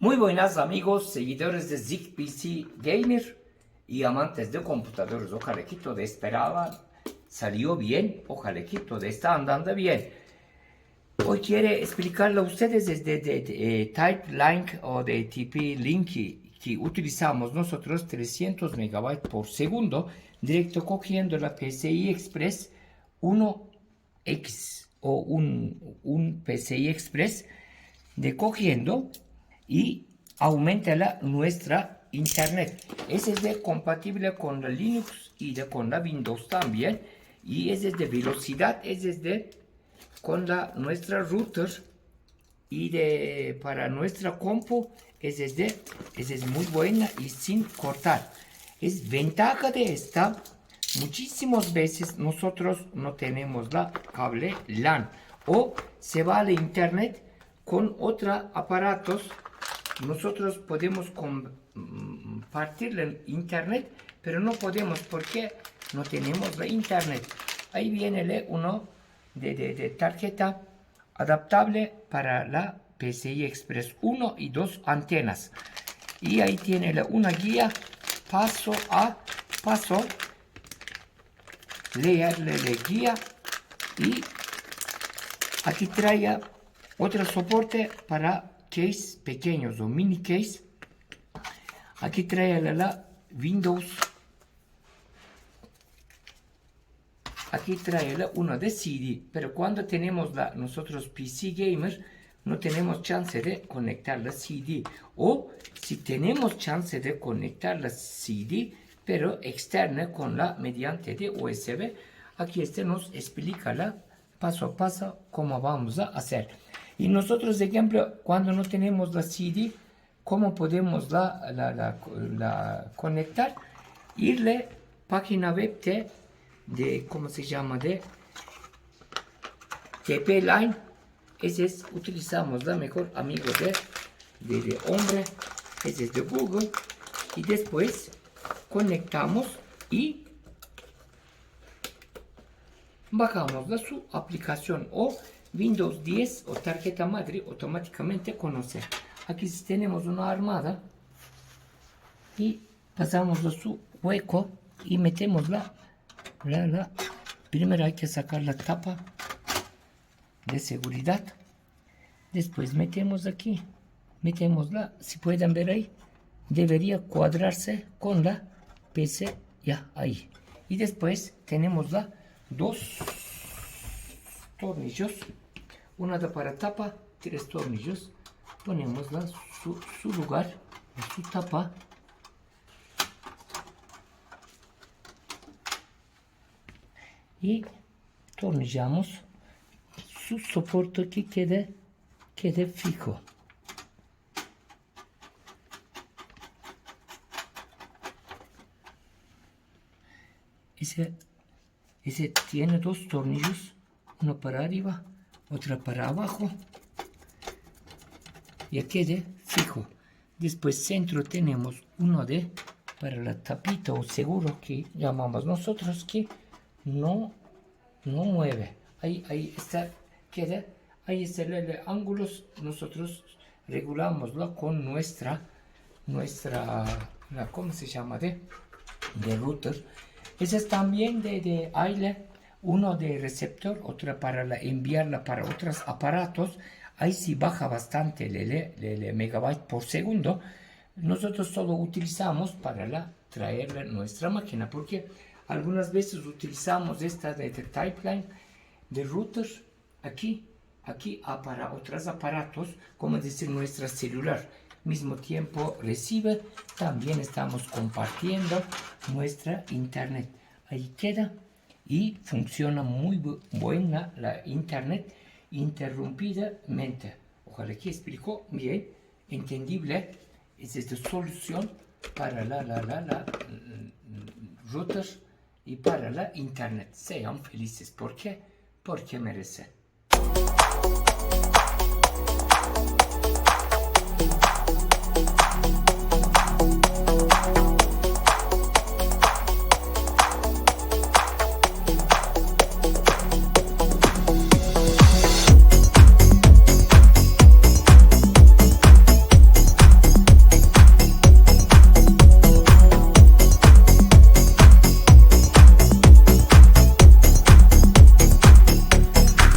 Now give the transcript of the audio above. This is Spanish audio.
Muy buenas amigos, seguidores de Zig PC Gamer y amantes de computadores. Ojalá que todo esperaba salió bien, ojalá que todo está andando bien. Hoy quiero explicarle a ustedes desde Type Link o de TP Link que utilizamos nosotros 300 megabytes por segundo, directo cogiendo la PCI Express 1X o un PCI Express de cogiendo y aumenta nuestra internet. Ese es de compatible con la Linux y con la Windows también. Y ese es de velocidad, ese es de con nuestra router y para nuestra compu, ese es muy buena y sin cortar. Es ventaja de esta. Muchísimas veces nosotros no tenemos la cable LAN o se va a la internet con otros aparatos. Nosotros podemos compartir el internet, pero no podemos porque no tenemos la internet. Ahí viene uno de tarjeta adaptable para la PCI Express 1 y 2 antenas. Y ahí tiene una guía paso a paso. Leerle la guía y aquí trae otro soporte para case pequeños o mini case. Aquí trae la Windows. Aquí trae uno de CD, pero cuando tenemos nosotros PC Gamer no tenemos chance de conectar la CD, o si tenemos chance de conectar la CD pero externa mediante de USB. Aquí nos explica paso a paso cómo vamos a hacer. Y nosotros, de ejemplo, cuando no tenemos la CD, ¿cómo podemos conectar? Irle página web ¿cómo se llama? De TP Line. Utilizamos la mejor amigo de hombre. Ese es de Google. Y después conectamos y bajamos su aplicación o Windows 10 o tarjeta madre automáticamente conoce. Aquí tenemos una armada y pasamos su hueco y metemos primero hay que sacar la tapa de seguridad. Después metemos aquí, si pueden ver ahí, debería cuadrarse con la PC, ya ahí. Y después tenemos dos tornillos, una para tapa, 3 tornillos. Ponemos su lugar, su tapa. Y tornillamos su soporte que quede fijo. Ese tiene 2 tornillos, uno para arriba, otro para abajo. Ya quede fijo. Después centro tenemos uno para la tapita o seguro que llamamos nosotros, que no mueve. Ahí está, queda. Ahí está el ángulo. Nosotros regulamoslo con nuestra ¿cómo se llama? De router. Ese es también de aire, uno de receptor, otro para enviarla para otros aparatos. Ahí sí baja bastante el megabyte por segundo. Nosotros solo utilizamos para traerla nuestra máquina, porque algunas veces utilizamos esta de Type Line de router aquí para otros aparatos, como decir nuestra celular. Mismo tiempo recibe, también estamos compartiendo nuestra internet. Ahí queda y funciona muy buena la internet interrumpidamente. Ojalá que explicó bien, entendible. Es esta solución para la router y para la internet. Sean felices. ¿Por qué? Porque merecen.